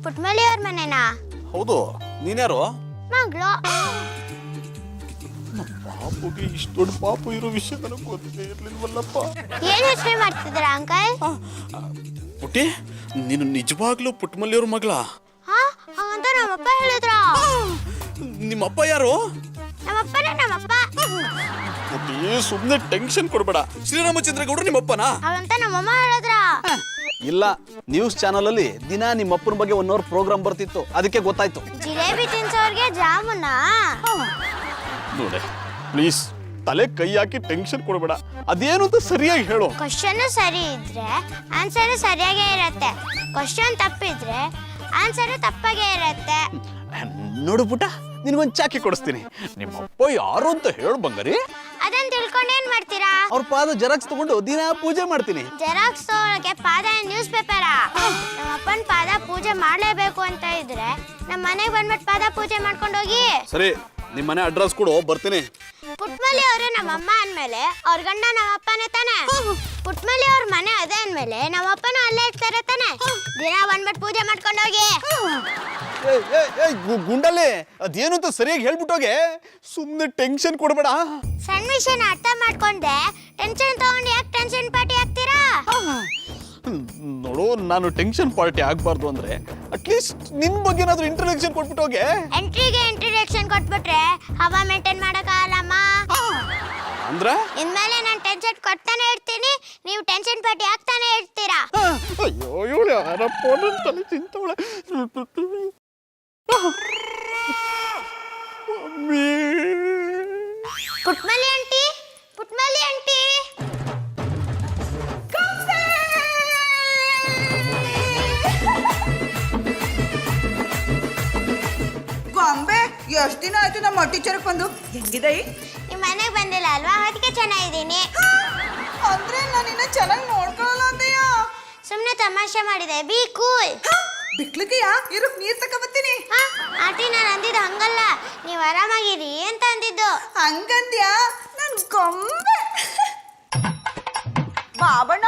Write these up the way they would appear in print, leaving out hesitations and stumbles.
ಪುಟ್ಮಲಿ ಅವ್ರ ಮನೆನಾ? ಹೌದು. ನೀನ್ಯಾರು? ಮಗಳು. ಪಾಪುಗೆ ಇಷ್ಟು ದೊಡ್ಡ ಪಾಪು ಇರೋ ವಿಷಯ ನನಗೆ ಗೊತ್ತೇ ಇರ್ಲಿಲ್ವಲ್ಲಪ್ಪ. ಏನ್ ಯೋಚನೆ ಮಾಡ್ತಿದ್ರ ಅಂಕಲ್? ಪುಟ್ಟಿ, ನೀನು ನಿಜವಾಗ್ಲೂ ಪುಟ್ಟಮಲ್ಲಿಯವ್ರ ಮಗಳ? ಹಾ, ಹಂಗಂತ ನಮ್ಮಪ್ಪ ಹೇಳಿದ್ರ. ನಿಮ್ಮಪ್ಪ ಯಾರು? ನಮ್ಮಪ್ಪನೇ ನಮ್ಮಪ್ಪ. ಪುಟ್ಟಿ, ಸುಮ್ಮನೆ ಟೆನ್ಷನ್ ಕೊಡ್ಬೇಡ. ಶ್ರೀರಾಮಚಂದ್ರ ಗೌಡ್ರು ನಿಮ್ಮಪ್ಪನಾ? ಹಾಗಂತ ನಮ್ಮಮ್ಮ ಹೇಳಿದ್ರ. ಇಲ್ಲ, ನ್ಯೂಸ್ ಚಾನಲ್ ಅಲ್ಲಿ ದಿನ ನಿಮ್ಮಪ್ಪನ ಬಗ್ಗೆ 1 ಅವರ್ ಪ್ರೋಗ್ರಾಮ್ ಬರ್ತಿತ್ತು, ಅದಕ್ಕೆ ಗೊತ್ತಾಯ್ತು. ಜಿಲೇಬಿ ತಿನ್ಸೋರ್ಗೆ ಜಾಮೂನ? ನೋಡೆ ಪ್ಲೀಸ್, ತಲೆ ಕೈ ಹಾಕಿ ಟೆನ್ಷನ್ ಕೊಡಬೇಡ. ಅದೇನು ಅಂತ ಸರಿಯಾಗಿ ಹೇಳು. ಕ್ವಶನ್ ಸರಿ ಇದ್ರೆ ಆನ್ಸರ್ ಸರಿಯಾಗೇ ಇರತ್ತೆ, ಕ್ವಶನ್ ತಪ್ಪಿದ್ರೆ ಆನ್ಸರ್ ತಪ್ಪಾಗೇ ಇರತ್ತೆ. ನೋಡು ಪುಟ್ಟ, ನಿನಗೊಂದು ಚಾಕಿ ಕೊಡಿಸ್ತೀನಿ. ನಿಮ್ಮಪ್ಪ ಯಾರು ಅಂತ ಹೇಳು ಬಂಗಾರಿ. ಅದನ್ನ ತಿಳ್ಕೊಂಡು ಏನ್ ಮಾಡ್ತೀರಾ? ಅವ್ರ ಪಾದ ಜೆರಾಕ್ಸ್ ತಗೊಂಡು ದಿನ ಪೂಜೆ ಮಾಡ್ತೀನಿ. ಜೆರಾಕ್ಸ್ ತಗೊಳಕ್ಕೆ ಪಾದ ನ್ಯೂಸ್ ಪೇಪರಾ? ನಮ್ಮಪ್ಪನ ಪಾದ ಪೂಜೆ ಮಾಡ್ಲೇಬೇಕು ಅಂತ ಇದ್ರೆ ನಮ್ಮ ಮನೆಗೆ ಬಂದ್ಬಿಟ್ಟು ಪಾದ ಪೂಜೆ ಮಾಡ್ಕೊಂಡು ಹೋಗಿ. ಸರಿ, ನಿಮ್ಮ ಮನೆ ಅಡ್ರೆಸ್ ಕೊಡು, ಬರ್ತೀನಿ. ಪುಟ್ಮಲಿ ಅವರು ನಮ್ಮಮ್ಮ ಅಂದ್ಮೇಲೆ ಅವ್ರ ಗಂಡ ನಮ್ಮಪ್ಪನೇ ತಾನೆ. ಪುಟ್ಮಲಿ ಅವ್ರ ಮನೆ ಅದೇ ಅಂದ್ಮೇಲೆ ನಮ್ಮಪ್ಪನೂ ಅಲ್ಲೇ ಇರ್ತಾರೆ ತಾನೆ. ದಿನ ಬಂದ್ಬಿಟ್ಟು ಪೂಜೆ ಮಾಡ್ಕೊಂಡು ಹೋಗಿ. ಗುಂಡಲ್ಲಿ ಅದೇನು ಅಂತ ಸರಿಯಾಗಿ ಹೇಳ್ಬಿಟ್ಟೋಗೆ. ಸುಮ್ಮನೆ ಟೆನ್ಷನ್ ಕೊಡಬೇಡ. ಸಣ್ಣ ವಿಷಯನ ಅರ್ಥ ಮಾಡ್ಕೊಂಡೆ ಟೆನ್ಷನ್ ತಗೊಂಡು ಯಾಕೆ ಟೆನ್ಷನ್ ಪಾರ್ಟಿ ಆಗ್ತೀರಾ? ನೋಡು, ನಾನು ಟೆನ್ಷನ್ ಪಾರ್ಟಿ ಆಗ್ಬಾರ್ದು ಅಂದ್ರೆ ಅಟ್ಲೀಸ್ಟ್ ನಿನ್ ಬಗ್ಗೆ ಏನಾದ್ರೂ ಇಂಟ್ರೊಡಕ್ಷನ್ ಕೊಟ್ಬಿಟ್ಟೋಗೆ. ಎಂಟ್ರಿಗೆ ಇಂಟ್ರೊಡಕ್ಷನ್ ಕೊಟ್ಬಿಟ್ರೆ ಹವಾ ಮೇಂಟೈನ್ ಮಾಡಕ್ಕಾಗಲ್ಲಮ್ಮ. ಅಂದ್ರ ಇನ್ಮೇಲೆ ನಾನು ಟೆನ್ಷನ್ ಕೊಡ್ತಾನೆ ಇರ್ತೀನಿ, ನೀವು ಟೆನ್ಷನ್ ಪಾರ್ಟಿ ಆಗ್ತಾನೆ ಇರ್ತೀರಾ. ಅಯ್ಯೋ, ಇವಳು ಯಾರಪ್ಪ ನನ್ನ ತಲೆ ತಿಂತವಳೆ. Puttamalli aunty, Puttamalli aunty. ಗೊಂಬೆ, ಎಷ್ಟು ದಿನ ಆಯ್ತು ನಮ್ಮ ಟೀಚರ್ಗೆ ಬಂದು. ಹೆಂಗಿದೆ? ನಿಮ್ಮ ಮನೆಗೆ ಬಂದಿಲ್ಲ ಅಲ್ವಾ, ಅದಕ್ಕೆ ಚೆನ್ನಾಗಿದ್ದೀನಿ. ಅಂದ್ರೆ ನಾನಿನ್ನ ಚೆನ್ನಾಗಿ ನೋಡ್ಕೊಳ್ಳಲ್ಲ ಅಂದೆಯ? ಸುಮ್ಮನೆ ತಮಾಷೆ ಮಾಡಿದೆ, ಬಿ ಕೂಲ್. ಬಿಕ್ಲಿಗೆಯಾ? ಇರು, ನೀರ್ ತಗೊಬತ್ತೀನಿ. ಆಂಟಿ, ನಾನು ಅಂದಿದ್ದು ಹಂಗಲ್ಲ, ನೀವು ಆರಾಮಾಗಿರಿ ಅಂತ ಅಂದಿದ್ದು. ಹಂಗಂದ್ಯಾ? ನನ್ ಗೊಂಬೆ ಬಾಬಣ್ಣ,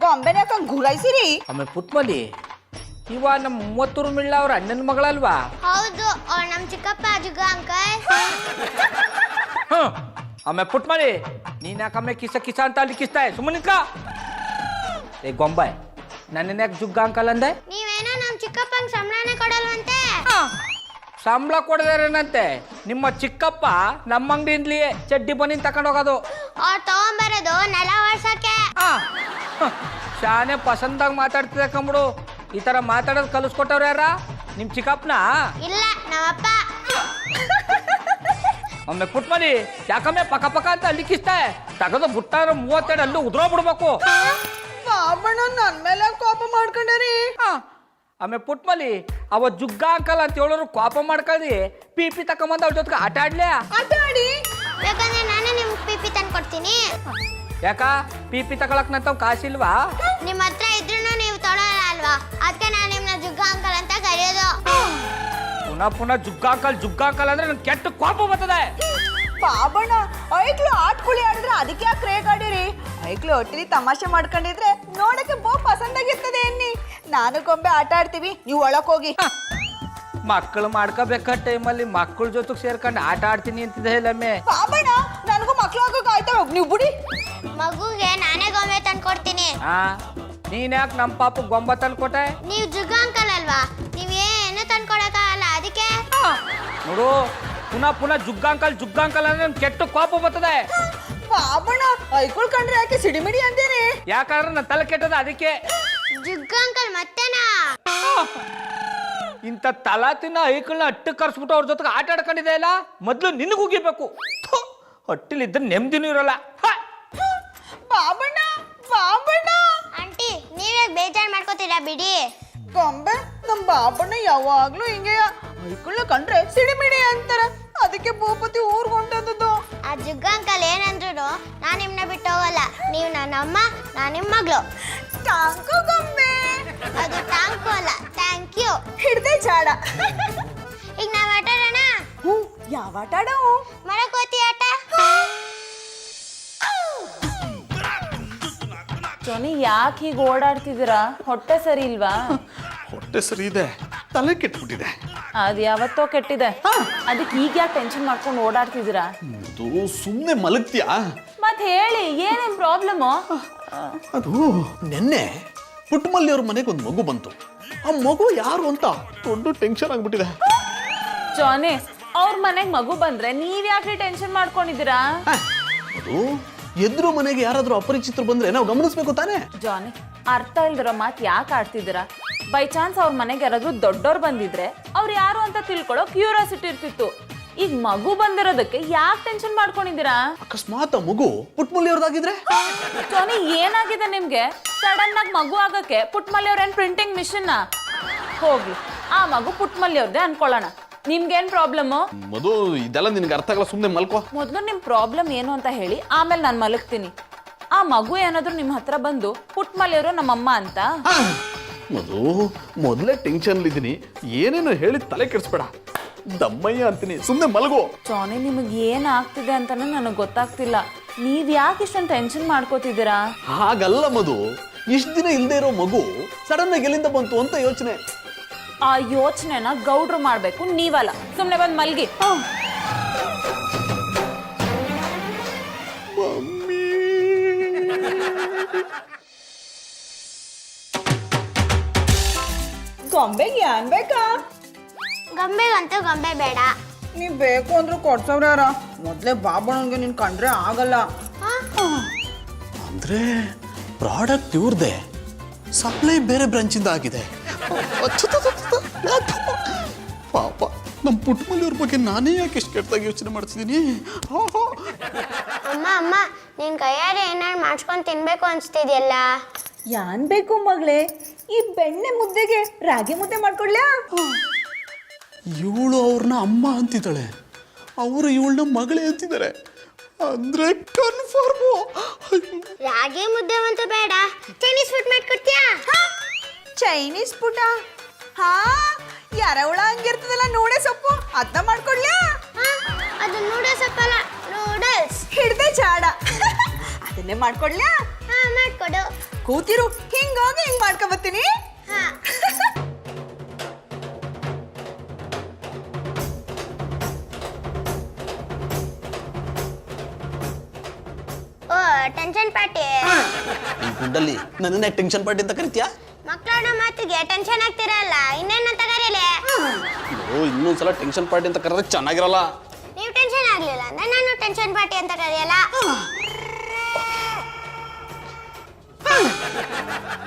ಗೊಂಬೆನ ಯಾಕಂಗ್ ಗುರಾಯಿಸಿರಿ? ಆಮೇಲೆ ಪುಟ್ಮಲಿ, ಇವ ನಮ್ಮ 30 ಮಿಳ್ಳ ಅವ್ರ ಅಣ್ಣನ ಮಗಳಲ್ವಾ? ಹೌದು, ಅವ್ರು ನಮ್ಮ ಚಿಕ್ಕಪ್ಪ ಜುಗ್ಗ ಅಂಕಲ್. ಆಮೇಲೆ ಪುಟ್ಮಲಿ, ನೀನ್ ಯಾಕಮ್ಮೆ ಕಿಸ ಕಿಸ ಅಂತ ಅಲ್ಲಿ ಕಿಸ್ತಾಯ? ಸುಮ್ಮನೆ ನಿಂತ್ಕ. ಏ ಗೊಂಬೆ, ನನ್ನ ಯಾಕೆ ಜುಗ್ಗ ಅಂಕಲ್ ಅಂದೆ? ನೀವೇನೋ ನಮ್ಮ ಚಿಕ್ಕಪ್ಪಂಗೆ ಸಂಬಳನೇ ಕೊಡಲ್ವಂತೆ. ಸಂಬಳ ಕೊಡದೇನಂತೆ? ನಿಮ್ಮ ಚಿಕ್ಕಪ್ಪ ನಮ್ಮ ಅಂಗಡಿಯಿಂದಲೇ ಚಡ್ಡಿ ಬನ್ನಿ ತಗೊಂಡು ಹೋಗೋದು. ಅವ್ರು ತಗೊಂಬರೋದು ನೆಲ ಒರ್ಸಕ್ಕೆ. ಶಾನೆ ಪಸಂದಾಗಿ ಮಾತಾಡ್ತಿದ್ದೆ ಕಂಬಿಡು. ಈ ತರ ಮಾತಾಡೋದು ಕಲಿಸ್ಕೊಟ್ಟವ್ರು ಯಾರ? ನಿಮ್ ಚಿಕ್ಕಪ್ಪನ? ಇಲ್ಲ, ನಮ್ಮಪ್ಪ. ಒಮ್ಮೆ ಪುಟ್ಮಲಿ, ಯಾಕಮ್ಮೆ ಪಕ್ಕ ಪಕ್ಕ ಅಂತ ಅಲ್ಲಿಕ್ಕಿಸ್ತಾ ತಗದು ಬುಟ್ಟಾರ 32 ಅಲ್ಲೂ ಉದ್ರೋಗ್ಬಿಡ್ಬೇಕು. ಬಾಬಣ್ಣ ನನ್ ಮೇಲೆ ಕೋಪ ಮಾಡ್ಕೊಂಡರಿ. ಆಮೇಲೆ ಪುಟ್ಮಲಿ, ಅವ ಜುಗ್ಗ ಅಂಕಲ್ ಅಂತ ಹೇಳೋರು ಕೋಪ ಮಾಡ್ಕೊಳ್ಳಿ ಪಿ ತಕೊಂಬಂದು ಅವ್ರ ಜೊತೆಗೆ ಆಟ ಆಡ್ಲೇ. ಆಟ ಆಡಿ. ಬೇಕಂದ್ರೆ ನಾನೇ ನಿಮ್ಗೆ ಪಿಪಿ ತಂದು ಕೊಡ್ತೀನಿ. ಯಾಕ ಪಿ ತಗೊಳಕ್ ನಂತ ಕಾಸಿಲ್ವಾ? ನಿಮ್ಮ ಹತ್ರ ಇದ್ರೂ ನೀವು ತೊಗೊಳಲ್ಲ ಅಲ್ವಾ, ಅದಕ್ಕೆ ನಾನು ನಿಮ್ಮನ್ನ ಜುಗ್ಗ ಅಂಕಲ್ ಅಂತ ಕರೆಯೋದು. ಪುನಃ ಜುಗ್ಗ ಅಂಕಲ್ ಅಂದ್ರೆ ನನ್ ಕೆಟ್ಟ ಕೋಪ ಬರ್ತದೆ. ಬಾಬಣ್ಣ, ಐಕ್ಳು ಆಟ್ಕುಳಿ ಆಡಿದ್ರೆ ಅದಕ್ಕೆ ಯಾಕೆ ರೇಗಾಡಿರಿ? ಐಕ್ಳು ಒಟ್ಟಿಲಿ ತಮಾಷೆ ಮಾಡ್ಕೊಂಡಿದ್ರೆ ನೋಡಕ್ಕೆ ಬಹು ಪಸಂದಾಗಿರ್ತದೆ ಎನ್ನಿ. ನಾನು ಗೊಂಬೆ ಆಟ ಆಡ್ತೀವಿ, ನೀವು ಒಳಕ್ ಹೋಗಿ. ಮಕ್ಕಳು ಮಾಡ್ಕೋಬೇಕ ಟೈಮಲ್ಲಿ ಮಕ್ಕಳ ಜೊತೆಗೆ ಸೇರ್ಕೊಂಡು ಆಟ ಆಡ್ತೀನಿ ಅಂತಿದ್ದೆ ಇಲ್ಲಮ್ಮೆ. ಬಾಬಣ್ಣ, ನನಗೂ ಮಕ್ಳು ಆಗೋಕೆ ಆಯ್ತಾ? ನೀವು ಬಿಡಿ. ಮಗುಗೆ ನಾನೇ ಗೊಂಬೆ ತಂದು ಕೊಡ್ತೀನಿ. ನೀನ್ ಯಾಕೆ ನಮ್ಮ ಪಾಪ ಗೊಂಬೆ ತಂದ್ಕೊಟ್ಟೆ? ನೀವು ಜುಗ್ಗ ಅಂಕಲ್ ಅಲ್ವಾ, ನೀವೇನು ತಂದು ಕೊಡಕ್ಕಾಗಲ್ಲ, ಅದಕ್ಕೆ. ನೋಡು, ಪುನಃ ಜುಗ್ಗ ಅಂಕಲ್ ಅಂದ್ರೆ ನನ್ ಕೆಟ್ಟ ಕೋಪ ಬರ್ತದೆ. ಬಾಬಣ್ಣ, ಐಕುಳ್ ಕಂಡ್ರೆ ಯಾಕೆ ಸಿಡಿಮಿಡಿ ಅಂತೀರಿ? ಯಾಕಂದ್ರೆ ನನ್ನ ತಲೆ ಕೆಟ್ಟದ ಅದಕ್ಕೆ. ಜುಗ್ಗ ಅಂಕಲ್ ಮತ್ತೆನಾ? ಇಂಥ ತಲಾ ತಿನ್ನ ಐಕಳನ್ನ ಅಟ್ಟು ಕರ್ಸ್ಬಿಟ್ಟು ಅವ್ರ ಜೊತೆಗೆ ಆಟ ಆಡ್ಕೊಂಡಿದೆ ಇಲ್ಲ, ಮೊದ್ಲು ನಿನಗೆ ಹೋಗಿಬೇಕು. ಹೊಟ್ಟಿಲಿದ್ರೆ ನೆಮ್ಮದಿನೂ ಇರಲ್ಲ. ಬಾಬಣ್ಣ, ಆಂಟಿ, ನೀವೇ ಬೇಜಾರು ಮಾಡ್ಕೋತೀರಾ ಬಿಡಿ. ಗೊಂಬೆ, ನಮ್ ಬಾಬಣ್ಣ ಯಾವಾಗ್ಲೂ ಹಿಂಗೆ ಐಕುಳ್ನ ಕಂಡ್ರೆ ಸಿಡಿಮಿಡಿ ಅಂತಾರ, ಅದಕ್ಕೆ ಭೂಪತಿ ಊರ್ಗ್ ಹೊಂಟದ್ದು. ಆ ಜುಗ್ಗ ಅಂಕಲ್ ಏನಂದ್ರು ನಾನು ನಿಮ್ಮನ್ನ ಬಿಟ್ಟು ಹೋಗಲ್ಲ, ನೀವು ನನ್ನ ಅಮ್ಮ, ನಾನು ನಿಮ್ಮ ಮಗಳು. ಟ್ಯಾಂಕು ಗೊಂಬೆ. ಅದು ಟ್ಯಾಂಕು ಅಲ್ಲ, ಥ್ಯಾಂಕ್ ಯು. ಹಿಡ್ದೆ ಜಾಡ. ಈಗ ನಾವು ಆಟ ಆಡೋಣ. ಯಾವ ಆಟ ಆಡೋ? ಮರಕೋತಿ ಆಟ. ಜೊನಿ, ಯಾಕೆ ಹೀಗೆ ಓಡಾಡ್ತಿದ್ದೀರಾ? ಹೊಟ್ಟೆ ಸರಿ ಇಲ್ವಾ? ಹೊಟ್ಟೆ ಸರಿ ಇದೆ, ತಲೆ ಕೆಟ್ಬಿಟ್ಟಿದೆ. ಅದು ಯಾವತ್ತೋ ಕೆಟ್ಟಿದೆ. ಅದಕ್ಕೆ ಈಗ ಯಾಕೆ ಟೆನ್ಷನ್ ಮಾಡ್ಕೊಂಡು ಓಡಾಡ್ತಿದ್ದೀರಾ? ಅದು ಸುಮ್ಮನೆ ಮಲಗ್ತೀಯಾ? ಮತ್ತೆ ಹೇಳಿ, ಏನೇನು ಪ್ರಾಬ್ಲಮ್ಮು? ಅದು ನಿನ್ನೆ ಪುಟ್ಟಮಲ್ಲಿ ಅವ್ರ ಮನೆಗೆ ಒಂದು ಮಗು ಬಂತು. ಆ ಮಗು ಯಾರು ಅಂತ ದೊಡ್ಡ ಟೆನ್ಷನ್ ಆಗ್ಬಿಟ್ಟಿದೆ. ಜಾನಿ, ಅವ್ರ ಮನೆಗೆ ಮಗು ಬಂದ್ರೆ ನೀವ್ ಯಾಕೆ ಟೆನ್ಷನ್ ಮಾಡ್ಕೊಂಡಿದ್ದೀರಾ? ಅದು ಎದುರು ಮನೆಗೆ ಯಾರಾದ್ರೂ ಅಪರಿಚಿತರು ಬಂದ್ರೆ ನಾವು ಗಮನಿಸ್ಬೇಕು ತಾನೇ. ಜಾನಿ, ಅರ್ಥ ಇಲ್ದಿರೋ ಮಾತು ಯಾಕೆ ಆಡ್ತಿದ್ದೀರಾ? ಬೈ ಚಾನ್ಸ್ ಅವ್ರ ಮನೆಗೆ ಯಾರಾದ್ರೂ ದೊಡ್ಡವ್ರು ಬಂದಿದ್ರೆ ಅವ್ರು ಯಾರು ಅಂತ ತಿಳ್ಕೊಳ್ಳೋ ಕ್ಯೂರಿಯಾಸಿಟಿ ಇರ್ತಿತ್ತು. ಈಗ ಮಗು ಬಂದಿರೋದಕ್ಕೆ ಯಾಕೆ ಟೆನ್ಷನ್ ಮಾಡ್ಕೊಂಡಿದ್ದೀರಾ? ಅಕಸ್ಮಾತ್ ಆ ಮಗು ಪುಟ್ಟಮಲ್ಲಿ ಅವ್ರದಾಗಿದ್ರೆ? ಜಾನಿ, ಏನಾಗಿದೆ ನಿಮ್ಗೆ? ಸಡನ್ ಆಗಿ ಮಗು ಆಗಕ್ಕೆ ಪುಟ್ಟಮಲ್ಲಿ ಅವ್ರೇನ್ ಪ್ರಿಂಟಿಂಗ್ ಮಿಷನ್? ಹೋಗ್ಲಿ, ಆ ಮಗು ಪುಟ್ಟಮಲ್ಲಿ ಅವ್ರದ್ದೇ ಅನ್ಕೊಳ್ಳೋಣ. ನಿಮ್ಗೇನ್ ಪ್ರಾಬ್ಲಮ್? ಮಧು, ಇದೆಲ್ಲ ನಿನ್ಗೆ ಅರ್ಥ ಆಗಲ್ಲ, ಸುಮ್ಮನೆ ಮಲ್ಕೋ. ಮೊದಲು ನಿಮ್ ಪ್ರಾಬ್ಲಮ್ ಏನು ಅಂತ ಹೇಳಿ, ಆಮೇಲೆ ನಾನು ಮಲಗ್ತೀನಿ. ಆ ಮಗು ಏನಾದ್ರು ನಿಮ್ ಹತ್ರ ಬಂದು ಪುಟ್ಟಮಲ್ಲಿ ಅವರು ನಮ್ಮಮ್ಮ ಅಂತ? ಮಧು, ಮೊದಲೇ ಟೆನ್ಷನ್ ಇದ್ದೀನಿ, ಏನೇನು ಹೇಳಿ ತಲೆ ಕೆಡಿಸ್ಬೇಡ. ದಮ್ಮಯ್ಯ ಅಂತೀನಿ, ಸುಮ್ಮನೆ ಮಲಗು. ಜಾನಿ, ನಿಮಗೆ ಏನ್ ಆಗ್ತಿದೆ ಅಂತಾನೆ ನನಗೆ ಗೊತ್ತಾಗ್ತಿಲ್ಲ. ನೀವ್ ಯಾಕೆ ಇಷ್ಟೊಂದು ಟೆನ್ಷನ್ ಮಾಡ್ಕೋತಿದ್ದೀರಾ? ಹಾಗಲ್ಲ ಮಧು, ಇಷ್ಟು ದಿನ ಇಲ್ಲದೆ ಇರೋ ಮಗು ಸಡನ್ ಆಗಿ ಎಲ್ಲಿಂದ ಬಂತು ಅಂತ ಯೋಚನೆ. ಆ ಯೋಚನೆನ ಗೌಡ್ರು ಮಾಡ್ಬೇಕು, ನೀವಲ್ಲ. ಸುಮ್ನೆ ಬಂದ್ ಮಲ್ಗಿ. ಗೊಂಬೆಗೆ ಏನ್ ಬೇಕಾ? ಗೊಂಬೆಗಂತೂ ಗೊಂಬೆ ಬೇಡ. ನೀವ್ ಬೇಕು ಅಂದ್ರೂ ಕೊಡ್ಸವ್ರ ಯಾರ? ಮೊದ್ಲೇ ಬಾಬಣ್ಣನ್ಗೆ ನೀನ್ ಕಂಡ್ರೆ ಆಗಲ್ಲ. ಅಂದ್ರೆ ಪ್ರಾಡಕ್ಟ್ ಇವ್ರದೇ, ಸಪ್ಲೈ ಬೇರೆ ಬ್ರಾಂಚಿಂದ ಆಗಿದೆ. ಪಾಪ ನಮ್ಮ ಪುಟ್ಟಮಲ್ಲಿ ಅವ್ರ ಬಗ್ಗೆ ನಾನೇ ಯಾಕೆ ಎಷ್ಟು ಕೆಟ್ಟದಾಗಿ ಯೋಚನೆ ಮಾಡ್ತಿದ್ದೀನಿ. ಅಮ್ಮ ಅಮ್ಮ, ನಿನ್ ಕೈಯಾರೆ ಏನಾರು ಮಾಡ್ಸ್ಕೊಂಡು ತಿನ್ಬೇಕು ಅನ್ಸ್ತಿದ್ಯಲ್ಲ. ಯಾನ್ ಬೇಕು ಮಗಳೇ? ಈ ಬೆಣ್ಣೆ ಮುದ್ದೆಗೆ ರಾಗಿ ಮುದ್ದೆ ಮಾಡ್ಕೊಡ್ಲಾ? ಇವಳು ಅವ್ರನ್ನ ಅಮ್ಮ ಅಂತಿದ್ದಾಳೆ, ಅವರು ಇವಳನ್ನ ಮಗಳೇ ಅಂತಿದ್ದಾರೆ. ಅಂದ್ರೆ ಕನ್ಫರ್ಮು. ರಾಗಿ ಮುದ್ದೆ ಅಂತೂ ಬೇಡ, ಚೈನೀಸ್ ಫುಡ್ ಮಾಡ್ಕೊಡ್ತೀಯಾ? ಚೈನೀಸ್ ಪುಟ? ಹಾ, ಯಾರವಳ ಹಂಗಿರ್ತದಲ್ಲ ನೋಡೆ ಸೊಪ್ಪು, ಅದನ್ನ ಮಾಡ್ಕೊಡ್ಲಾ? ಅದು ನೂಡಲ್ಸ್ ಅಪ್ಪಲ್ಲ, ನೂಡಲ್ಸ್. ಹಿಡ್ದೆ ಚಾಡ. ಅದನ್ನೇ ಮಾಡ್ಕೊಡ್ಲಾ? ಹಾ, ಮಾಡ್ಕೊಡು. ಕೂತಿರು, ಹಿಂಗಾಗಿ ಹಿಂಗ್ ಮಾಡ್ಕೊಬತ್ತೀನಿ. ಹಾ. ಓ, ಟೆನ್ಷನ್ ಪಾರ್ಟಿ. ಈ ಗುಡ್ಡಲ್ಲಿ ನನ್ನನ್ನೇ ಟೆನ್ಷನ್ ಪಾರ್ಟಿ ಅಂತ ಕರಿತೀಯಾ? ಮಕ್ಕಳ ಮಾತಿಗೆ ಟೆನ್ಷನ್ ಆಗ್ತಿರಲ್ಲ, ಇನ್ನೇನಂತ ಕರೀಲಿ? ಇನ್ನೊಂದ್ಸಲ ಟೆನ್ಷನ್ ಪಾರ್ಟಿ ಅಂತ ಕರೆದ್ರೆ ಚೆನ್ನಾಗಿರಲ್ಲ. ನೀವು ಟೆನ್ಷನ್ ಆಗ್ಲಿಲ್ಲ ಅಂದ್ರೆ ನಾನು ಟೆನ್ಷನ್ ಪಾರ್ಟಿ ಅಂತ ಕರೆಯಲ್ಲ.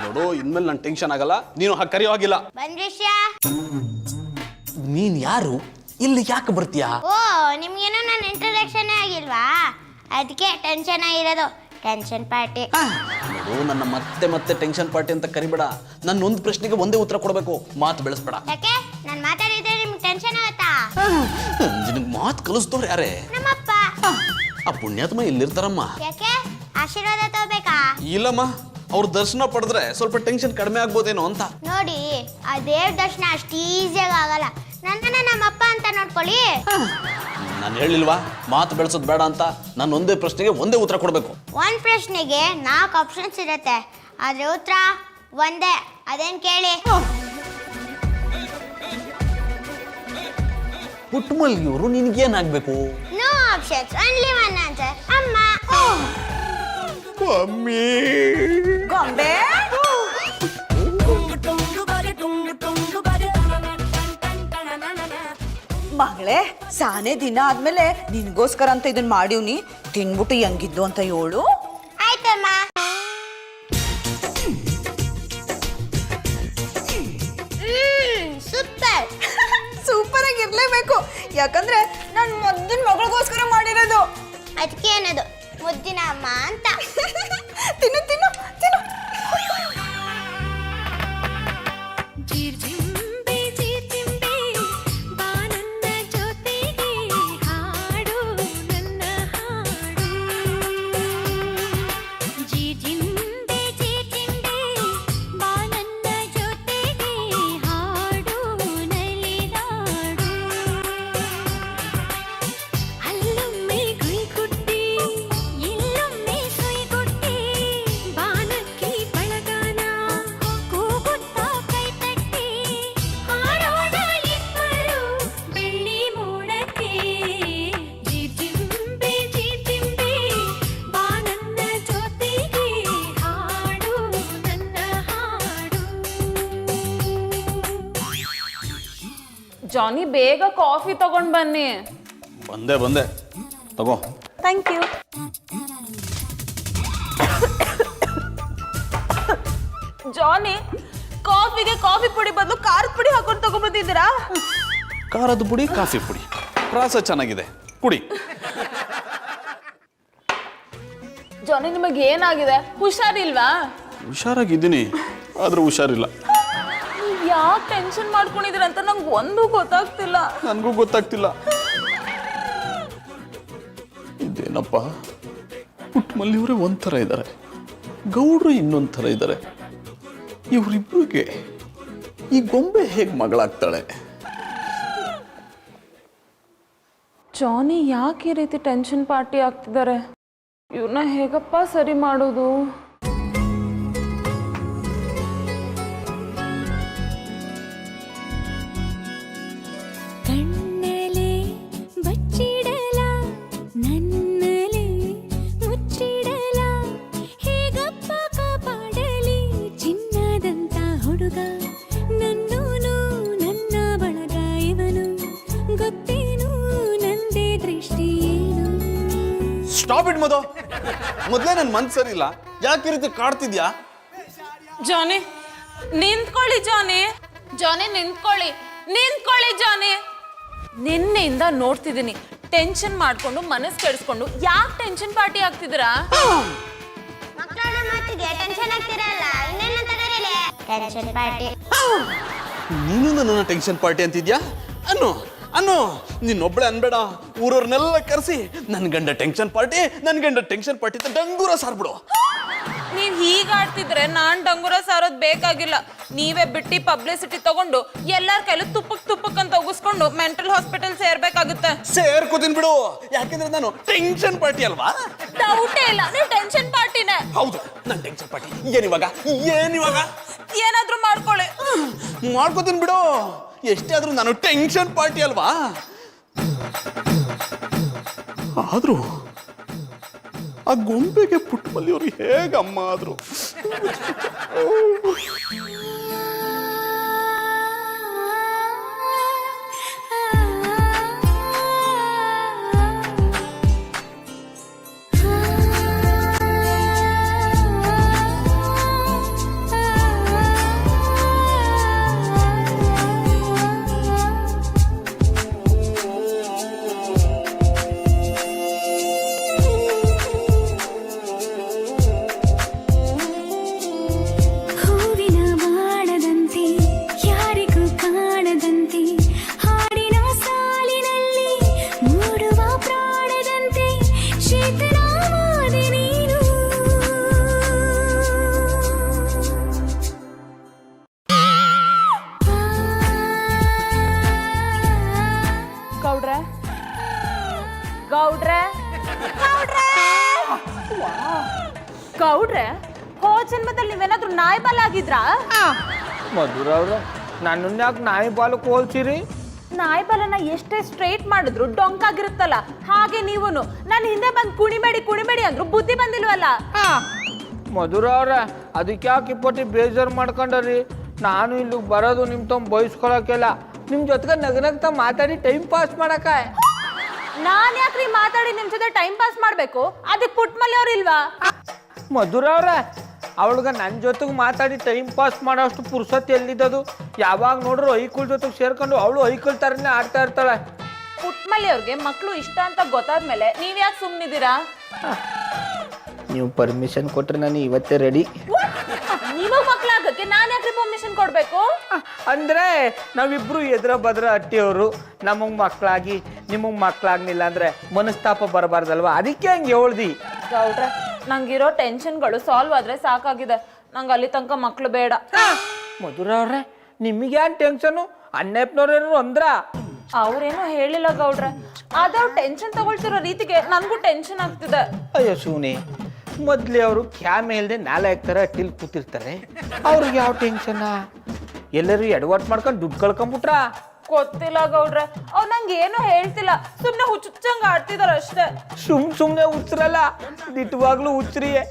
ನೋಡು, ಇನ್ಮೇಲೆ ನಾನು ಟೆನ್ಷನ್ ಆಗಲ್ಲ, ನೀನು ಹಾಗೆ ಕರೆಯೋ ಆಗಿಲ್ಲ. ಬಂದ್ ವಿಷಯ. ನೀನ್ ಯಾರು, ಇಲ್ಲಿ ಯಾಕೆ ಬರ್ತೀಯಾ? ಓ, ನಿಮ್ಗೇನೋ ನನ್ನ ಇಂಟ್ರೊಡಕ್ಷನ್ ಆಗಿಲ್ವಾ? ಅದಕ್ಕೆ ಟೆನ್ಷನ್ ಆಗಿರೋದು. Tension party. ನೋಡು, ನನ್ನ ಮತ್ತೆ ಮತ್ತೆ ಟೆನ್ಷನ್ ಪಾರ್ಟಿ ಅಂತ ಕರಿಬೇಡ. ನನ್ನ ಒಂದು ಪ್ರಶ್ನೆಗೆ ಒಂದೇ ಉತ್ತರ ಕೊಡಬೇಕು, ಮಾತು ಬೆಳೆಸ್ಬೇಡ. ಯಾಕೆ? ನಾನು ಮಾತಾಡಿದ್ರೆ ನಿಮ್ಗೆ ಟೆನ್ಷನ್ ಆಗುತ್ತಾ? ನಿನಗೆ ಮಾತು ಕಲಿಸ್ತವ್ರು ಯಾರೇ? ನಮ್ಮಪ್ಪ. ಆ ಪುಣ್ಯಾತ್ಮ ಇಲ್ಲಿರ್ತಾರಮ್ಮ. ಯಾಕೆ? ಆಶೀರ್ವಾದ ತಗೋಬೇಕಾ? ಇಲ್ಲಮ್ಮ, ಅವ್ರ ದರ್ಶನ ಪಡೆದ್ರೆ ಸ್ವಲ್ಪ ಟೆನ್ಷನ್ ಕಡಿಮೆ ಆಗ್ಬೋದೇನೋ ಅಂತ. ನೋಡಿ, ಆ ದೇವ್ರ ದರ್ಶನ ಅಷ್ಟು ಈಸಿಯಾಗಿ ಆಗಲ್ಲ. ನನ್ನನ್ನ ನಮ್ಮಪ್ಪ ಅಂತ ನೋಡ್ಕೊಳ್ಳಿ. ನಾನು ಹೇಳಿಲ್ವಾ ಮಾತು ಬೆಳೆಸೋದು ಬೇಡ ಅಂತ? ನಾನು ಒಂದೇ ಪ್ರಶ್ನೆಗೆ ಒಂದೇ ಉತ್ತರ ಕೊಡಬೇಕು. ಒಂದ್ ಪ್ರಶ್ನೆಗೆ 4 ಆಪ್ಷನ್ಸ್ ಇರುತ್ತೆ, ಆದ್ರೆ ಉತ್ತರ ಒಂದೇ. ಅದೇನ್ ಕೇಳಿ? ಪುಟ್ಟಮಲ್ಲಿಯವರು ನಿನ್ಗೇನಾಗ್ಬೇಕು? No options, only one answer. ಅಮ್ಮ. ಮಮ್ಮಿ. ಗೊಂಬೆ ಮಗಳೇ, ಸಾನೆ ದಿನ ಆದ್ಮೇಲೆ ನಿನ್ಗೋಸ್ಕರ ಅಂತ ಇದನ್ನ ಮಾಡಿವ್ನಿ, ತಿನ್ಬಿಟ್ಟು ಹೆಂಗಿದ್ದು ಅಂತ ಹೇಳು. ಆಯ್ತಮ್ಮ. ಸೂಪರ್. ಸೂಪರ್ ಆಗಿ ಇರ್ಲೇಬೇಕು, ಯಾಕಂದ್ರೆ ನಾನು ಮೊದಲ ಮಗಳಿಗೋಸ್ಕರ ಮಾಡಿರೋದು. ಅದಕ್ಕೆ ಏನದು ಮುದ್ದಿನ ಅಮ್ಮ ಅಂತ. ತಿನ್ನು ತಿನ್ನು ತಿನ್ನು. ಅಲ್ಲೊಮ್ಮೆ ಜಾನಿ ಬೇಗ ಕಾಫಿ ತಗೊಂಡ್ ಬನ್ನಿ. ಬಂದೆ ತಗೋ. Thank you. ಜಾನಿ, ಕಾಫಿಗೆ ಕಾಫಿ ಪುಡಿ ಬದಲು ಖಾರದ ಪುಡಿ ಹಾಕೊಂಡು ತಗೊಂಡ್ಬಂದಿದ್ದೀರಾ? ಖಾರದ ಪುಡಿ ಕಾಫಿ ಪುಡಿ ಪ್ರಾಸ ಚೆನ್ನಾಗಿದೆ, ಕುಡಿ. ಜಾನಿ, ನಿಮಗೆ ಏನಾಗಿದೆ? ಹುಷಾರಿಲ್ವಾ? ಹುಷಾರಾಗಿದ್ದೀನಿ, ಆದ್ರೂ ಹುಷಾರಿಲ್ಲ. ಯಾಕೆ ಟೆನ್ಷನ್ ಮಾಡ್ಕೊಂಡಿದ್ದೀರ ಅಂತ ನಂಗೆ ಒಂದು ಗೊತ್ತಾಗ್ತಿಲ್ಲ. ನನಗೂ ಗೊತ್ತಾಗ್ತಿಲ್ಲ. ಇದೇನಪ್ಪ, ಪುಟ್ಟಮಲ್ಲಿಯವರೇ ಒಂಥರ ಇದ್ದಾರೆ, ಗೌಡ್ರು ಇನ್ನೊಂದು ಥರ ಇದ್ದಾರೆ. ಇವರಿಬ್ಬರಿಗೆ ಈ ಗೊಂಬೆ ಹೇಗೆ ಮಗಳಾಗ್ತಾಳೆ? ಜಾನಿ ಯಾಕೆ ಈ ರೀತಿ ಟೆನ್ಷನ್ ಪಾರ್ಟಿ ಆಗ್ತಿದ್ದಾರೆ? ಇವ್ರನ್ನ ಹೇಗಪ್ಪ ಸರಿ ಮಾಡೋದು? ಕಣ್ಣಲೆ ಬಚ್ಚಿಡಲ ನನ್ನಲೆ ಮುಚ್ಚಿಡಲ ಹೇಗಪ್ಪ ಕಾಪಾಡಲಿ ಚಿನ್ನದಂತ ಹುಡುಗ ನನ್ನೂನು ನನ್ನ ಬಳಗ ಇವನು ಗೊತ್ತೇನು ನಂದೇ ದೃಷ್ಟಿ ಏನು. ಸ್ಟಾಪ್ ಇಟ್ ಮಧು, ಮೊದಲೇ ನನ್ನ ಮನ್ಸು ಸರಿ ಇಲ್ಲ, ಯಾಕೆ ಈ ರೀತಿ ಕಾಡ್ತಿದ್ಯಾ? ಜಾನಿ ನಿಂತ್ಕೊಳ್ಳಿ, ಜಾನಿ ಜಾನಿ ನಿಂತ್ಕೊಳ್ಳಿ, ನಿಂತ್ಕೊಳ್ಳಿ ಜಾನಿ. ನಿನ್ನೆಯಿಂದ ನೋಡ್ತಿದ್ದೀನಿ, ಟೆನ್ಷನ್ ಮಾಡ್ಕೊಂಡು ಮನಸ್ಸು ಕೆಡಿಸ್ಕೊಂಡು ಯಾಕೆ ಟೆನ್ಷನ್ ಪಾರ್ಟಿ ಆಗ್ತಿದ್ದೀರಾ? ಮಕ್ಕಳ ಮಾತಿಗೆ ಟೆನ್ಷನ್ ಆಗ್ತಿರಲ್ಲ, ಇನ್ನೇನಂತಾರೆ ಟೆನ್ಷನ್ ಪಾರ್ಟಿ. ನೀನು ನನ್ನ ಟೆನ್ಷನ್ ಪಾರ್ಟಿ ಅಂತಿದ್ಯಾ? ಅನ್ನು ನಿನ್ನೊಬ್ಬಳೆ ಅನ್ಬೇಡ, ಊರವ್ರನ್ನೆಲ್ಲ ಕರೆಸಿ ನನ್ನ ಗಂಡ ಟೆನ್ಷನ್ ಪಾರ್ಟಿ ಅಂತ ಡಂಗೂರ ಸಾರ್ಬಿಡು. ನೀವ್ ಹೀಗ ಆಡ್ತಿದ್ರೆ ನಾನ್ ಡಂಗುರ ಸಾರೋದ್ ಬೇಕಾಗಿಲ್ಲ. ನೀವೇ ಬಿಟ್ಟು ಪಬ್ಲಿಸಿಟಿ ತಗೊಂಡು ಎಲ್ಲಾರ ಕೈಲೂ ತುಪ್ಪಕ್ ಅಂತ ಉಗಿಸ್ಕೊಂಡು ಮೆಂಟಲ್ ಹಾಸ್ಪಿಟಲ್ ಸೇರ್ಬೇಕಾಗುತ್ತೆ. ಸೇರ್ಕೋತೀನಿ ಬಿಡು, ಯಾಕೆಂದ್ರೆ ನಾನು ಟೆನ್ಷನ್ ಪಾರ್ಟಿ ಅಲ್ವಾ? ಡೌಟೇ ಇಲ್ಲ, ನೀವು ಟೆನ್ಷನ್ ಪಾರ್ಟಿನೇ. ಹೌದು, ನನ್ನ ಟೆನ್ಷನ್ ಪಾರ್ಟಿ. ಏನಿವಾಗ ಏನಾದ್ರೂ ಮಾಡ್ಕೊಳ್ಳಿ. ಮಾಡ್ಕೋತೀನಿ ಬಿಡು, ಎಷ್ಟೇ ಆದ್ರೂ ನಾನು ಟೆನ್ಷನ್ ಪಾರ್ಟಿ ಅಲ್ವಾ? ಆದ್ರೂ ಆ ಗೊಂಬೆಗೆ ಪುಟ್ಟಮಲ್ಲಿಯವರು ಹೇಗಮ್ಮ ಆದ್ರು? ಗೌಡ್ರೆ, ಹೋ ಜನ್ಮದಲ್ಲಿ ನೀವೇನಾದ್ರೂ ನಾಯಿ ಬಾಲ್ ಆಗಿದ್ರಾ? ಮಧುರ ಅವ್ರೆ, ನನ್ನನ್ನ ಯಾಕೆ ನಾಯಿ ಬಾಲಕ್ಕೆ ಹೋಲ್ಸಿರಿ? ನಾಯಿ ಬಾಲನ್ನ ಎಷ್ಟೇ ಸ್ಟ್ರೈಟ್ ಮಾಡಿದ್ರು ಡೊಂಕಾಗಿರುತ್ತಲ್ಲ, ಹಾಗೆ ನೀವುನು ನನ್ನ ಹಿಂದೆ ಬಂದು ಕುಣಿಬೇಡಿ ಅಂದ್ರು ಬುದ್ಧಿ ಬಂದಿಲ್ವಲ್ಲ? ಮಧುರ ಅವ್ರೆ, ಅದಕ್ಕೆ ಯಾಕೆ ಇಪ್ಪತ್ತಿ ಬೇಜಾರು ಮಾಡ್ಕೊಂಡ್ರಿ? ನಾನು ಇಲ್ಲಿಗೆ ಬರೋದು ನಿಮ್ಮ ತಮ್ಮ ಬಯಸ್ಕೊಳಕ್ಕೆಲ್ಲ, ನಿಮ್ಮ ಜೊತೆಗೆ ನಗನಗ್ತಾ ಮಾತಾಡಿ ಟೈಮ್ ಪಾಸ್ ಮಾಡಕ. ನಾನ್ ಯಾಕ್ರಿ ಮಾತಾಡಿ ನಿಮ್ ಜೊತೆ ಟೈಮ್ ಪಾಸ್ ಮಾಡ್ಬೇಕು? ಅದಕ್ಕೆ ಪುಟ್ಟಮಲ್ಲಿ ಅವ್ರು ಇಲ್ವಾ? ಮಧುರ ಅವ್ರೆ, ಅವಳಿಗೆ ನನ್ನ ಜೊತೆಗೆ ಮಾತಾಡಿ ಟೈಮ್ ಪಾಸ್ ಮಾಡೋಷ್ಟು ಪುರ್ಸತ್ ಎಲ್ಲಿದ್ದದು? ಯಾವಾಗ ನೋಡ್ರು ಐಕುಲ್ ಜೊತೆಗೆ ಸೇರ್ಕೊಂಡು ಅವಳು ಐಕುಲ್ ಥರನೇ ಆಡ್ತಾ ಇರ್ತಾಳೆ. ಪುಟ್ಟಮಲ್ಲಿ ಅವ್ರಿಗೆ ಮಕ್ಕಳು ಇಷ್ಟ ಅಂತ ಗೊತ್ತಾದ್ಮೇಲೆ ನೀವ್ ಯಾಕೆ ಸುಮ್ಮನಿದ್ದೀರಾ? ನೀವು ಪರ್ಮಿಷನ್ ಕೊಟ್ರೆ ನಾನು ಇವತ್ತೇ ರೆಡಿ. ನೀವು ಮಕ್ಕಳಾಗಕ್ಕೆ ನಾನು ಯಾಕೆ ಪರ್ಮಿಷನ್ ಕೊಡ್ಬೇಕು? ಅಂದ್ರೆ ನಾವಿಬ್ರು ಎದ್ರ ಬದ್ರ ಅಟ್ಟಿಯವರು, ನಮಗ್ ಮಕ್ಕಳಾಗಿ ನಿಮಗ್ ಮಕ್ಕಳಾಗ್ಲಿಲ್ಲ ಅಂದ್ರೆ ಮನಸ್ತಾಪ ಬರಬಾರ್ದಲ್ವಾ? ಅದಕ್ಕೆ ಹಂಗೆ ಹೇಳ್ದಿ. ಗೌಡ್ರೆ, ನಂಗಿರೋ ಟೆನ್ಷನ್ಗಳು ಸಾಲ್ವ್ ಆದ್ರೆ ಸಾಕಾಗಿದೆ. ನಂಗೆ ಅಲ್ಲಿ ತನಕ ಮಕ್ಳು ಬೇಡ. ಮಧುರ ಅವ್ರೆ, ನಿಮಗೇನ್ ಟೆನ್ಷನು? ಅನ್ನಪ್ಪನವ್ರೇನು ಅಂದ್ರ? ಅವ್ರೇನು ಹೇಳಿಲ್ಲ ಗೌಡ್ರೆ, ಆದವ್ರು ಟೆನ್ಷನ್ ತಗೊಳ್ತಿರೋ ರೀತಿಗೆ ನನ್ಗೂ ಟೆನ್ಷನ್ ಆಗ್ತಿದೆ. ಅಯ್ಯೋ ಶಿವನಿ, ಮೊದ್ಲೇ ಅವರು ಕ್ಯಾಮ್ ಇಲ್ದೆ ನಾಲೆ ಹಾಕ್ತಾರೆ, ಅಟ್ಟಿಲ್ ಕೂತಿರ್ತಾರೆ. ಅವ್ರಿಗೆ ಯಾವ ಟೆನ್ಷನ್? ಎಲ್ಲರೂ ಎಡವಟ್ ಮಾಡ್ಕೊಂಡು ದುಡ್ಡು ಕಳ್ಕೊಂಬಿಟ್ರ? ಗೊತ್ತಿಲ್ಲ ಗೌಡ್ರೆ, ಅವ್ರು ನಂಗೆ ಏನು ಹೇಳ್ತಿಲ್ಲ, ಸುಮ್ನೆ ಹುಚ್ಚಂಗ ಆಡ್ತಿದಾರ ಅಷ್ಟೇ. ಸುಮ್ನೆ ಹುಚ್ಚರಲ್ಲ, ದಿಟ್ಟವಾಗ್ಲೂ ಹುಚ್ಚರಿಯೇ.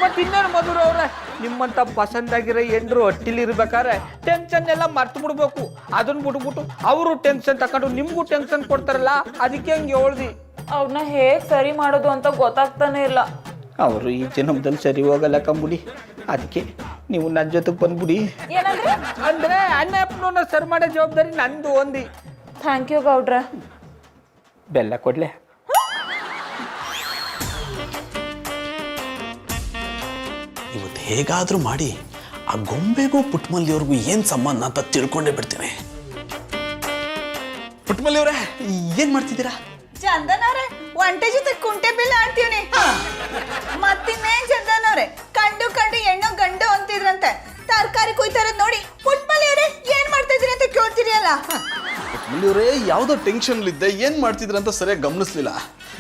ಮತ್ತೆ ಇನ್ನೇನು ಮಧುರ ಅವ್ರೆ, ನಿಮ್ಮಂತ ಪಸಂದಾಗಿರೋ ಹೆಂಡ್ರು ಹೊಟ್ಟಿಲಿರ್ಬೇಕಾದ್ರೆ ಟೆನ್ಷನ್ ಎಲ್ಲ ಮರ್ತು ಬಿಡ್ಬೇಕು. ಅದನ್ನ ಬಿಟ್ಬಿಟ್ಟು ಅವರು ಟೆನ್ಷನ್ ತಗೊಂಡು ನಿಮ್ಗೂ ಟೆನ್ಷನ್ ಕೊಡ್ತಾರಲ್ಲ, ಅದಕ್ಕೆ ಹಂಗೆ ಹೇಳ್ದಿ. ಅವ್ರನ್ನ ಹೇಗ್ ಸರಿ ಮಾಡೋದು ಅಂತ ಗೊತ್ತಾಗ್ತಾನೆ ಇಲ್ಲ. ಅವರು ಈ ಜನ್ಮದಲ್ಲಿ ಸರಿ ಹೋಗಲ್ಲ ಕಂಬುಡಿ, ಅದಕ್ಕೆ ನೀವು ನನ್ನ ಜೊತೆಗೆ ಬಂದ್ಬಿಡಿ. ಏನಂದ್ರೆ? ಅಂದ್ರೆ ಅಣ್ಣಪ್ಪನ ಸರಿ ಮಾಡೋ ಜವಾಬ್ದಾರಿ ನಂದು ಒಂದಿ. ಥ್ಯಾಂಕ್ ಯು ಗೌಡ್ರ. ಬೆಲ್ಲ ಕೊಡ್ಲೆ? ಇವತ್ತು ಹೇಗಾದರೂ ಮಾಡಿ ಆ ಗೊಂಬೆಗೂ ಪುಟ್ಮಲ್ಲಿಯವ್ರಿಗೂ ಏನು ಸಂಬಂಧ ಅಂತ ತಿಳ್ಕೊಂಡೇ ಬಿಡ್ತೇನೆ. ಪುಟ್ಮಲ್ಲಿಯವರೇ ಏನು ಮಾಡ್ತಿದ್ದೀರಾ? ಚಂದನವ್ರೆ, ಒಂಟೆ ಜೊತೆ ಕುಂಟೆ ಬಿಲ್ಲ ಆಡ್ತೀವ್ನಿ. ಮತ್ತಿನ್ನೇನ್ ಚಂದನವ್ರೆ, ಕಂಡು ಹೆಣ್ಣು ಗಂಡು ಅಂತಿದ್ರಂತೆ. ತರಕಾರಿ ಕುಯ್ತಾರದ್ ನೋಡಿ ಪುಟ್ಮಲ್ಲಿ ಅವ್ರೆ ಏನ್ ಮಾಡ್ತಾ ಇದ್ರಿ ಅಂತ ಕೇಳ್ತೀರಿ ಅಲ್ಲ. ಪುಟ್ಮಲ್ಲಿಯವರೇ ಯಾವುದೋ ಟೆನ್ಷನ್ಲಿದ್ದೆ, ಏನು ಮಾಡ್ತಿದ್ರ ಅಂತ ಸರಿಯಾಗಿ ಗಮನಿಸ್ಲಿಲ್ಲ.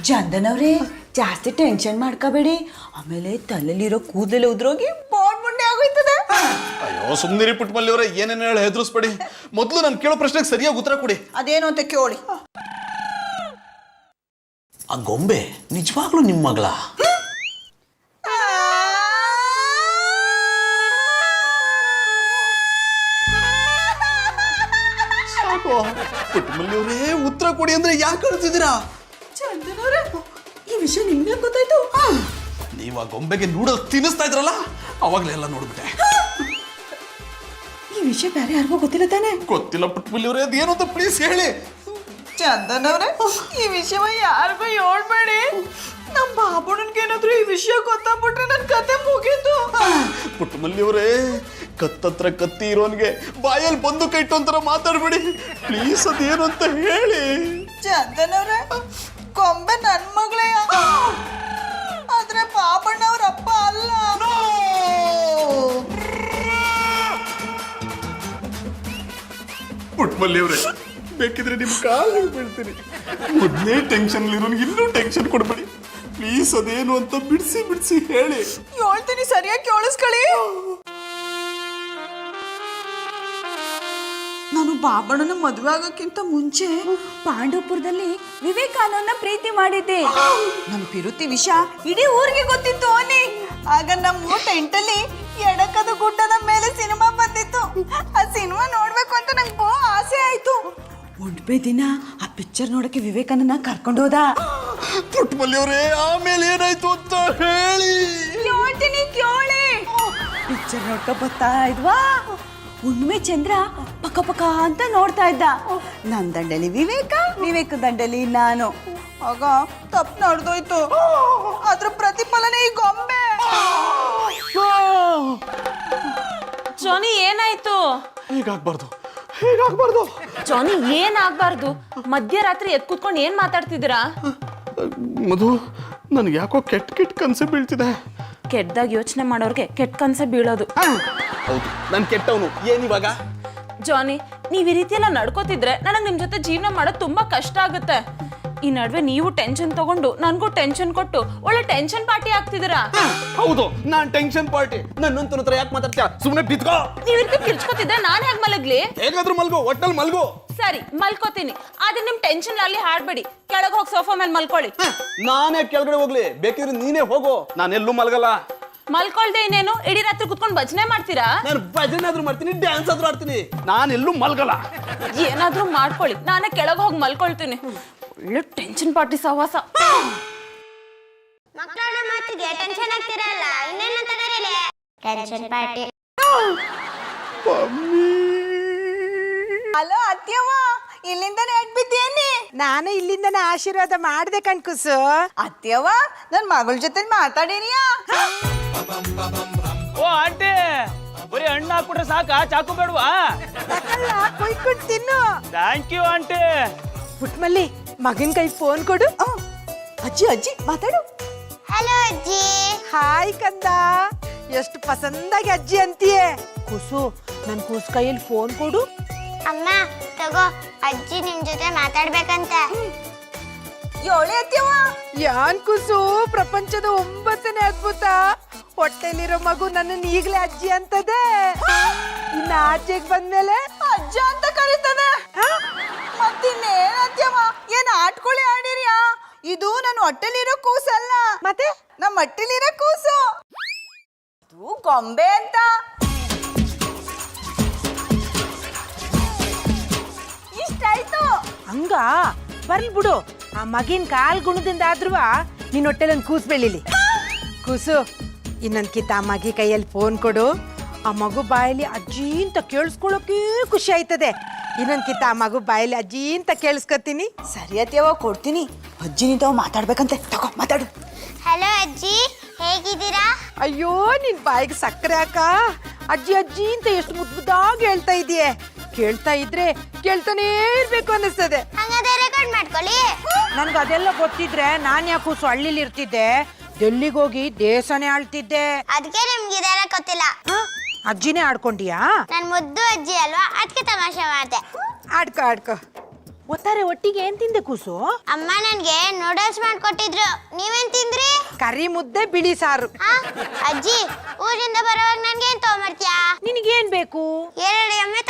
ಚಂದನವ್ರೆ, ಜಾಸ್ತಿ ಟೆನ್ಷನ್ ಮಾಡ್ಕೋಬೇಡಿ, ಆಮೇಲೆ ತಲೆಲಿರೋ ಕೂದಲೆಲ್ಲ ಉದ್ರೋಗಿ ಬೋಡ್ ಮುಂಡೆ ಆಗೋಯ್ತದೆ. ಅಯ್ಯೋ ಸುಮ್ಮನಿರಿ ಪುಟ್ಮಲ್ಲಿಯವರೇ, ಏನೇನು ಹೇಳಿ ಹೆದರ್ಸ್ಬೇಡಿ. ಮೊದಲು ನಾನು ಕೇಳೋ ಪ್ರಶ್ನೆಗೆ ಸರಿಯಾಗಿ ಉತ್ತರ ಕೊಡಿ. ಅದೇನು ಅಂತ ಕೇಳಿ. ಆ ಗೊಂಬೆ ನಿಜವಾಗ್ಲೂ ನಿಮ್ಮ ಮಗಳ? ಪುಟ್ಮಲ್ಲಿಯವರೇ ಉತ್ತರ ಕೊಡಿ ಅಂದ್ರೆ ಯಾಕೆ ಹೇಳ್ತಿದ್ದೀರಾ? ಚಂದನವ್ರೆ, ಈ ವಿಷಯ ನಿಮ್ಗೆ ಗೊತ್ತಾಯ್ತು? ನೀವು ಆ ಗೊಂಬೆಗೆ ನೂಡಲ್ಸ್ ತಿನ್ನಿಸ್ತಾ ಇದ್ರಲ್ಲ, ಅವಾಗಲೆಲ್ಲ ನೋಡ್ಬಿಟ್ಟೆ. ಈ ವಿಷಯ ಬೇರೆ ಯಾರಿಗೂ ಗೊತ್ತಿಲ್ಲ ತಾನೆ? ಗೊತ್ತಿಲ್ಲ ಪುಟ್ಮಲ್ಲಿಯವರೇ, ಅದೇನು ಅಂತ ಪ್ಲೀಸ್ ಹೇಳಿ. ಚಂದನವ್ರೆ, ಈ ವಿಷಯ ಯಾರಿಗೂ ಹೇಳ್ಬೇಡಿ. ನಮ್ಮ ಬಾಬುಣನ್ಗೇನಾದ್ರೂ ಈ ವಿಷಯ ಗೊತ್ತಾಗ್ಬಿಟ್ರೆ ನನ್ನ ಕತೆ ಮುಗೀತು. ಪುಟ್ಮಲ್ಲಿಯವರೇ, ಕತ್ತತ್ರ ಕತ್ತಿ ಇರೋನ್ಗೆ ಬಾಯಲ್ಲಿ ಬಂದು ಕೈಟು ಅಂತರ ಮಾತಾಡ್ಬೇಡಿ ಪ್ಲೀಸ್. ಅದೇನು ಅಂತ ಹೇಳಿ. ಚಂದನವ್ರೆ, ಗೊಂಬೆ ನನ್ ಮಗಳೇ, ಆದ್ರೆ ಬಾಬಣ್ಣವ್ರ ಅಪ್ಪ ಅಲ್ಲ. ಪುಟ್ಮಲ್ಲಿಯವರೇ, ಬೇಕಿದ್ರೆ ನಿಮ್ ಕಾಲಿಗೆ ಬೀಳ್ತೀನಿ. ಮೊದಲೇ ಟೆನ್ಷನ್ ಇರೋನ್ಗೆ ಇನ್ನೂ ಟೆನ್ಷನ್ ಕೊಡ್ಬೇಡಿ ಪ್ಲೀಸ್. ಅದೇನು ಅಂತ ಬಿಡಿಸಿ ಹೇಳಿ. ಹೇಳ್ತೀನಿ, ಸರಿಯಾಗಿ ಕೇಳಿಸ್ಕೊಳ್ಳಿ. ನಾನು ಬಾಬಣ್ಣನ ಮದುವೆ ಆಗೋಕ್ಕಿಂತ ಮುಂಚೆ ಪಾಂಡವಪುರದಲ್ಲಿ ವಿವೇಕಾನಂದನ ಪ್ರೀತಿ ಮಾಡಿದ್ದೆ. ನಮ್ ಪಿರುತಿ ವಿಷಯ ಇಡೀ ಊರಿಗೆ ಗೊತ್ತಿತ್ತು ಅನ್ನಿ. ಆಗ ನಮ್ಮ ಟೆಂಟಲ್ಲಿ ಎಡಕದ ಗುಡ್ಡದ ಮೇಲೆ ಸಿನಿಮಾ ಬಂದಿತ್ತು. ಆ ಸಿನಿಮಾ ನೋಡ್ಬೇಕು ಅಂತ ನಂಗೆ ಬಹು ಆಸೆ ಆಯ್ತು. ಒಂಟ್ಬೆ ದಿನ ಆ ಪಿಕ್ಚರ್ ನೋಡಕ್ಕೆ ವಿವೇಕಾನಂದನ ಕರ್ಕೊಂಡು ಹೋದ. ಪುಟ್ಮಲ್ಲಿಯವರೇ, ಆಮೇಲೆ ಏನಾಯ್ತು ಅಂತ ಹೇಳಿ. ಹೇಳ್ತೀನಿ ಕೇಳಿ. ಪಿಕ್ಚರ್ ನೋಡ್ಕ ಬರ್ತಾ ಇದ್ವಾ, ಹುಣ್ಣಿಮೆ ಚಂದ್ರ ಪಕ್ಕ ಪಕ್ಕ ಅಂತ ನೋಡ್ತಾ ಇದ್ದ. ನನ್ ದಂಡಲಿ ವಿವೇಕ ದಂಡಲಿ ನಾನು. ಆಗ ತಪ್ಪು ನಡೆದೋಯ್ತು. ಅದ್ರ ಪ್ರತಿಫಲನೆ ಈ ಗೊಂಬೆ. ಜಾನಿ, ಏನಾಯ್ತು? ಹೇಗಾಗ್ಬಾರ್ದು. ಜಾನಿ, ಏನಾಗ್ಬಾರ್ದು? ಮಧ್ಯರಾತ್ರಿ ಎದ್ ಕೂತ್ಕೊಂಡು ಏನ್ ಮಾತಾಡ್ತಿದ್ದೀರಾ? ಮಧು, ನನ್ಗೆ ಯಾಕೋ ಕೆಟ್ಟ ಕನ್ಸೆ ಬೀಳ್ತಿದೆ. ಕೆಟ್ಟದಾಗ ಯೋಚನೆ ಮಾಡೋರ್ಗೆ ಕೆಟ್ಟ ಕನ್ಸೆ ಬೀಳೋದು. ಹೌದು, ನಾನು ಕೆಟ್ಟವನು. ಏನಿವಾಗ? ಜಾನಿ, ನೀವ್ ಈ ರೀತಿ ಎಲ್ಲ ನಡ್ಕೋತಿದ್ರೆ ನನಗೆ ನಿಮ್ ಜೊತೆ ಜೀವನ ಮಾಡೋದು ತುಂಬಾ ಕಷ್ಟ ಆಗುತ್ತೆ. ಈ ನಡುವೆ ನೀವು ಟೆನ್ಷನ್ ತಗೊಂಡು ನನ್ಗೂ ಟೆನ್ಷನ್ ಕೊಟ್ಟು ಒಳ್ಳೆ ಟೆನ್ಷನ್ ಪಾರ್ಟಿ ಆಗ್ತಿದ್ದೀರಾ. ಹೌದು, ನಾನ್ ಟೆನ್ಷನ್ ಪಾರ್ಟಿ. ನನ್ನಂತನ ಹತ್ರ ಯಾಕೆ ಮಾತಾಡ್ತೀಯ? ಸುಮ್ಮನೆ ಬಿತ್ಕೋ. ನೀವ್ ಇರ್ತಿ ಕಿರ್ಚ್ಕೋತಿದ್ರೆ ನಾನ್ ಹೇಗ್ ಮಲಗ್ಲಿ? ಹೇಗಾದ್ರೂ ಮಲ್ಗೋ, ಒಟ್ಟಲ್ಲಿ ಮಲ್ಗೋ. ಸರಿ, ಮಲ್ಕೋತೀನಿ. ಆದ್ರೆ ನಿಮ್ ಟೆನ್ಷನ್ ಅಲ್ಲಿ ಹಾಡ್ಬೇಡಿ. ಕೆಳಗೆ ಹೋಗಿ ಸೋಫಾ ಮೇಲೆ ಮಲ್ಕೊಳ್ಳಿ. ನಾನೇ ಕೆಳಗಡೆ ಹೋಗ್ಲಿ, ಬೇಕಿದ್ರೆ ನೀನೇ ಹೋಗೋ. ನಾನೆಲ್ಲೂ ಮಲ್ಗಲ್ಲ. ಮಲ್ಕೊಳ್ದೆ ಇನ್ನೇನು ಇಡೀ ರಾತ್ರಿ ಕುತ್ಕೊಂಡು ಭಜನೆ ಮಾಡ್ತೀರಾ? ನಾನು ಭಜನೆ ಆದ್ರೂ ಮಾಡ್ತೀನಿ, ಡ್ಯಾನ್ಸ್ ಆದ್ರೂ ಆಡ್ತೀನಿ. ನಾನೆಲ್ಲೂ ಮಲ್ಗಲ್ಲ. ಏನಾದ್ರೂ ಮಾಡ್ಕೊಳ್ಳಿ, ನಾನೇ ಕೆಳಗೆ ಹೋಗಿ ಮಲ್ಕೊಳ್ತೀನಿ. ಒಳ್ಳೆ ಟೆನ್ಷನ್ ಪಾರ್ಟಿ ಸಹವಾಸ. ಮಕ್ಕಳ ಮಾತಿಗೆ ಟೆನ್ಷನ್ ಆಗ್ತಿರಲ್ಲ, ಇನ್ನೇನಂತ ಕರೀಲಿ? Tension party. ಹಲೋ ಅತ್ಯವ್ವ, ಇಲ್ಲಿಂದನೇ ಬಿದ್ದೇನಿ. ನಾನು ಇಲ್ಲಿಂದನೇ ಆಶೀರ್ವಾದ ಮಾಡ್ದೆ ಕಣ್ಕುಸು. ಅತ್ಯವ್ವ, ನನ್ ಮಗಳ ಜೊತೆ ಮಾತಾಡಿರಿಯಾ? ಓ ಆಂಟಿ, ಬರೀ ಹಣ್ಣು ಹಾಕ್ಬಿಟ್ರೆ ಸಾಕಾ? ಚಾಕು ಬೇಡವಾ? ಕೊಯ್ಕೊಂಡು ತಿನ್ನು. Thank you aunty. ಪುಟ್ಮಲ್ಲಿ, ಮಗನ್ ಕೈ ಫೋನ್ ಕೊಡು. ಅಜ್ಜಿ ಮಾತಾಡು. ಹಲೋ ಅಜ್ಜಿ. ಹಾಯ್ ಕಂದ, ಎಷ್ಟು ಪಸಂದಾಗಿ ಅಜ್ಜಿ ಅಂತೀಯೇ. ಕುಸು, ನನ್ ಕೂಸ್ ಕೈಯಲ್ಲಿ ಫೋನ್ ಕೊಡು. ಅಮ್ಮ ತಗೋ, ಅಜ್ಜಿ ನಿಮ್ ಜೊತೆ ಮಾತಾಡ್ಬೇಕಂತ. ಯೋಳಿ ಅತ್ಯವ್ವ. ಯಾನ್ ಕುಸು, ಪ್ರಪಂಚದ 9ನೇ ಅದ್ಭುತ. ಹೊಟ್ಟೆಲಿರೋ ಮಗು ನನ್ನನ್ನು ಈಗಲೇ ಅಜ್ಜಿ ಅಂತದೆ. ಇನ್ನು ಆಚೆಗೆ ಬಂದ್ಮೇಲೆ ಅಜ್ಜ ಅಂತ ಕರೀತದೆ. ಮತ್ತಿನ್ನೇನ್ ಅತ್ಯವ್ವ, ಏನ್ ಆಟ್ಕೊಳ್ಳಿ ಆಡಿರಿಯಾ? ಇದು ನನ್ನ ಹೊಟ್ಟೆಲಿರೋ ಕೂಸಲ್ಲ, ಮತ್ತೆ ನಮ್ಮ ಹೊಟ್ಟೆಲಿರೋ ಕೂಸು. ಅದು ಗೊಂಬೆ ಅಂತ. ಇಷ್ಟಾಯ್ತು. ಹಂಗ ಬರ್ಲಿ ಬಿಡು. ಆ ಮಗಿನ ಕಾಲ್ ಗುಣದಿಂದ ಆದ್ರೂ ನಿನ್ನ ಹೊಟ್ಟೆಲಿ ಒಂದು ಕೂಸು ಬೆಳಿಲಿ. ಕೂಸು, ಇನ್ನೊಂದ್ಕಿತ ಆ ಮಗಿ ಕೈಯಲ್ಲಿ ಫೋನ್ ಕೊಡು. ಆ ಮಗು ಬಾಯಲ್ಲಿ ಅಜ್ಜಿ ಅಂತ ಕೇಳಿಸ್ಕೊಳ್ಳೋಕೆ ಖುಷಿ ಆಯ್ತದೆ. ಇನ್ನೊಂದ್ಕಿತ ಆ ಮಗು ಬಾಯಲ್ಲಿ ಅಜ್ಜಿ ಅಂತ ಕೇಳಿಸ್ಕೊತೀನಿ. ಸರಿ ಅತ್ಯವ, ಕೊಡ್ತೀನಿ. ಅಜ್ಜಿ ನಿಂತವ ಮಾತಾಡ್ಬೇಕಂತೆ, ತಗೋ ಮಾತಾಡು. ಹಲೋ ಅಜ್ಜಿ, ಹೇಗಿದ್ದೀರಾ? ಅಯ್ಯೋ, ನಿನ್ ಬಾಯಿಗೆ ಸಕ್ಕರೆ ಅಕ್ಕ. ಅಜ್ಜಿ ಅಜ್ಜಿ ಅಂತ ಎಷ್ಟು ಮುದ್ದಾಗಿ ಹೇಳ್ತಾ ಇದೀಯೆ. ಕೇಳ್ತಾ ಇದ್ರೆ ಕೇಳ್ತಾನೇ ಇರ್ಬೇಕು ಅನ್ನಿಸ್ತದೆ. ಹಂಗಾದ್ರೆ ರೆಕಾರ್ಡ್ ಮಾಡ್ಕೊಳ್ಳಿ. ನನ್ಗೆ ಅದೆಲ್ಲ ಗೊತ್ತಿದ್ರೆ ನಾನ್ ಯಾಕೆ ಕೂಸು ಹಳ್ಳಿಲಿ ಇರ್ತಿದ್ದೆ, ಡೆಲ್ಲಿಗೋಗಿ ದೇಶನೇ ಆಳ್ತಿದ್ದೆ. ಅದಕ್ಕೆ ನಿಮ್ಗೆ ಇದೆಲ್ಲ ಗೊತ್ತಿಲ್ಲ. ಹ? ಅಜ್ಜಿನೇ ಆಡ್ಕೊಂಡಿಯಾ? ನನ್ ಮುದ್ದು ಅಜ್ಜಿ ಅಲ್ವಾ, ಅದಕ್ಕೆ ತಮಾಷೆ ಮಾಡ್ದೆ. ಆಡ್ಕೊ ಆಡ್ಕೊ. ಒತ್ತಾರೆ ಒಟ್ಟಿಗೆ ಏನ್ ತಿಂದೆ ಕೂಸು? ಅಮ್ಮ ನನ್ಗೆ ನೂಡಲ್ಸ್ ಮಾಡ್ಕೊಟ್ಟಿದ್ರು. ನೀವೇನ್ ತಿಂದ್ರಿ? ಕರಿ ಮುದ್ದೆ ಬಿಳಿ ಸಾರು. ಹಾ? ಅಜ್ಜಿ, ಊರಿಂದ ಬರುವಾಗ ನನ್ಗೆ ಏನ್ ತಗೊಂಬರ್ತೀಯಾ? ನಿನಗೇನ್ ಬೇಕು? 2 ಎಮ್ಮೆ